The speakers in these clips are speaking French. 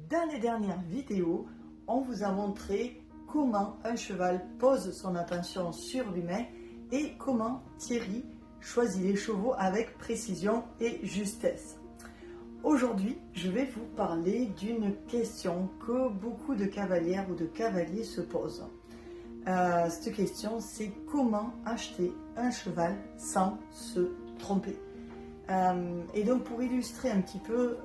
Dans les dernières vidéos, on vous a montré comment un cheval pose son attention sur l'humain et comment Thierry choisit les chevaux avec précision et justesse. Aujourd'hui, je vais vous parler d'une question que beaucoup de cavalières ou de cavaliers se posent. Cette question, c'est comment acheter un cheval sans se tromper. Et donc pour illustrer un petit peu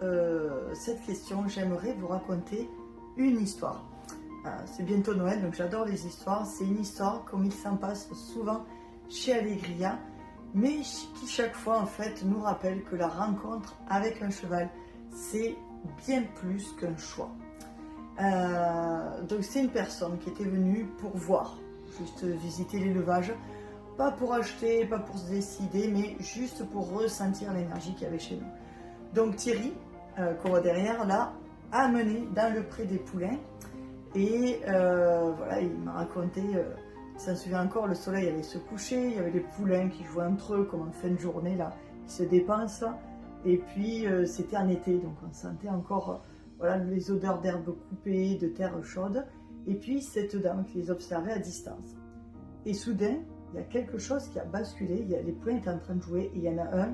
cette question, j'aimerais vous raconter une histoire. C'est bientôt Noël, donc j'adore les histoires. C'est une histoire comme il s'en passe souvent chez Allegria, mais qui chaque fois en fait nous rappelle que la rencontre avec un cheval, c'est bien plus qu'un choix. Donc c'est une personne qui était venue pour voir, juste visiter l'élevage, pas pour acheter, pas pour se décider, mais juste pour ressentir l'énergie qu'il y avait chez nous. Donc Thierry, qu'on voit derrière là, a amené dans le pré des poulains et voilà, il m'a raconté, il s'en souvient encore, le soleil allait se coucher, il y avait les poulains qui jouaient entre eux comme en fin de journée là, qui se dépensent, et puis c'était en été, donc on sentait encore voilà, les odeurs d'herbes coupées, de terre chaude, et puis cette dame qui les observait à distance. Et soudain, il y a quelque chose qui a basculé, les poulains étaient en train de jouer, et il y en a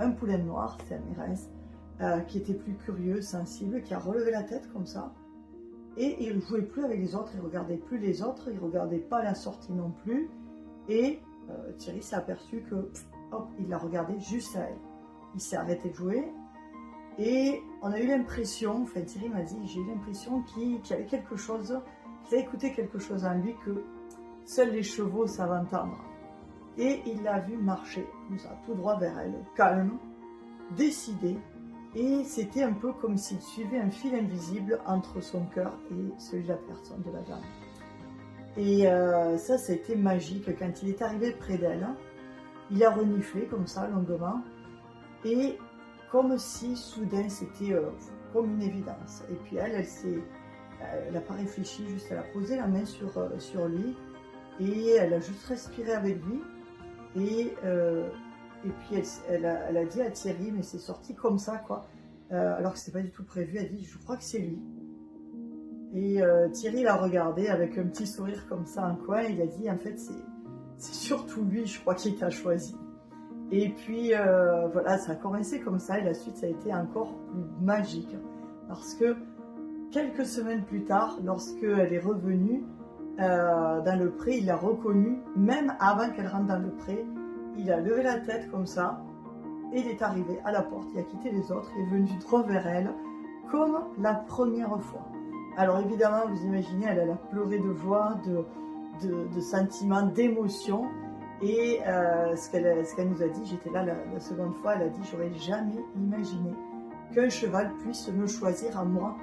un poulain noir, c'est Amérez, qui était plus curieux, sensible, qui a relevé la tête comme ça, et il ne jouait plus avec les autres, il ne regardait plus les autres, il ne regardait pas la sortie non plus, et Thierry s'est aperçu que, hop, il la regardait juste à elle. Il s'est arrêté de jouer, et on a eu l'impression, enfin Thierry m'a dit, j'ai eu l'impression qu'il y avait quelque chose, qu'il a écouté quelque chose en lui que seuls les chevaux savent entendre. Et il l'a vu marcher, comme ça, tout droit vers elle, calme, décidé, et c'était un peu comme s'il suivait un fil invisible entre son cœur et celui de la personne, de la dame. Et ça a été magique. Quand il est arrivé près d'elle, il a reniflé comme ça, longuement, et comme si soudain c'était comme une évidence. Et puis elle n'a pas réfléchi, juste elle a posé la main sur lui, et elle a juste respiré avec lui, et puis elle a dit à Thierry, mais c'est sorti comme ça quoi, alors que c'était pas du tout prévu, elle dit je crois que c'est lui. Et Thierry l'a regardé avec un petit sourire comme ça en coin, et il a dit en fait c'est surtout lui, je crois, qui t'a choisi. Et puis voilà, ça a commencé comme ça, et la suite ça a été encore plus magique, parce que quelques semaines plus tard, lorsqu'elle est revenue dans le pré, il l'a reconnue, même avant qu'elle rentre dans le pré. Il a levé la tête comme ça, et il est arrivé à la porte, il a quitté les autres, il est venu droit vers elle, comme la première fois. Alors évidemment, vous imaginez, elle a pleuré de joie, de sentiments, d'émotion, et ce qu'elle nous a dit, j'étais là la seconde fois, elle a dit « J'aurais jamais imaginé qu'un cheval puisse me choisir à moi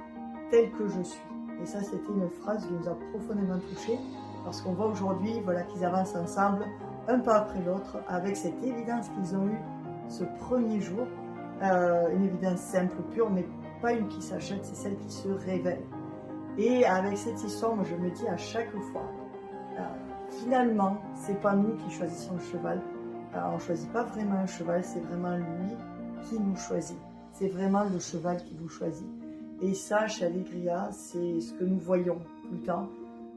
tel que je suis ». Et ça, c'était une phrase qui nous a profondément touchés, parce qu'on voit aujourd'hui voilà, qu'ils avancent ensemble, un pas après l'autre, avec cette évidence qu'ils ont eue ce premier jour, une évidence simple, pure, mais pas une qui s'achète, c'est celle qui se révèle. Et avec cette histoire, moi je me dis à chaque fois, finalement, c'est pas nous qui choisissons le cheval, on ne choisit pas vraiment un cheval, c'est vraiment lui qui nous choisit, c'est vraiment le cheval qui vous choisit. Et ça, chez Allegria, c'est ce que nous voyons tout le temps.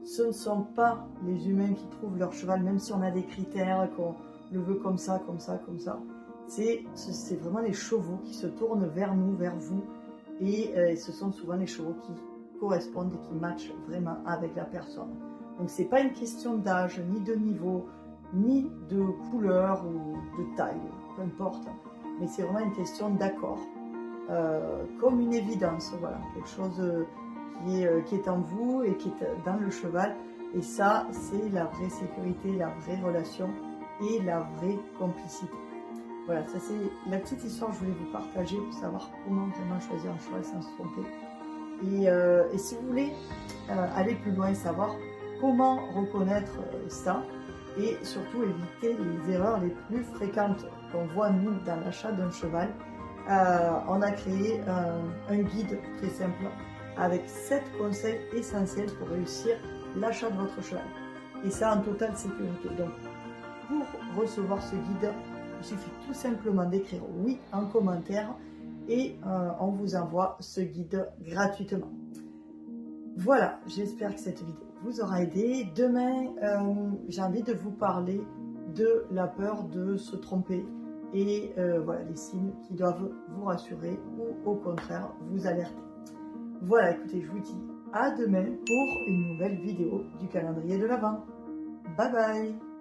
Ce ne sont pas les humains qui trouvent leur cheval, même si on a des critères, qu'on le veut comme ça, comme ça, comme ça. C'est vraiment les chevaux qui se tournent vers nous, vers vous. Et ce sont souvent les chevaux qui correspondent et qui matchent vraiment avec la personne. Donc ce n'est pas une question d'âge, ni de niveau, ni de couleur ou de taille, peu importe. Mais c'est vraiment une question d'accord. Comme une évidence, voilà, quelque chose qui est en vous et qui est dans le cheval, et ça c'est la vraie sécurité, la vraie relation et la vraie complicité. Voilà, ça c'est la petite histoire que je voulais vous partager pour savoir comment vraiment choisir un cheval sans se tromper. Et si vous voulez aller plus loin et savoir comment reconnaître ça, et surtout éviter les erreurs les plus fréquentes qu'on voit nous dans l'achat d'un cheval, on a créé un guide très simple avec 7 conseils essentiels pour réussir l'achat de votre cheval. Et ça en totale sécurité. Donc, pour recevoir ce guide, il suffit tout simplement d'écrire oui en commentaire et on vous envoie ce guide gratuitement. Voilà, j'espère que cette vidéo vous aura aidé. Demain, j'ai envie de vous parler de la peur de se tromper et voilà les signes qui doivent vous rassurer ou au contraire vous alerter. Voilà, écoutez, je vous dis à demain pour une nouvelle vidéo du calendrier de l'Avent. Bye bye!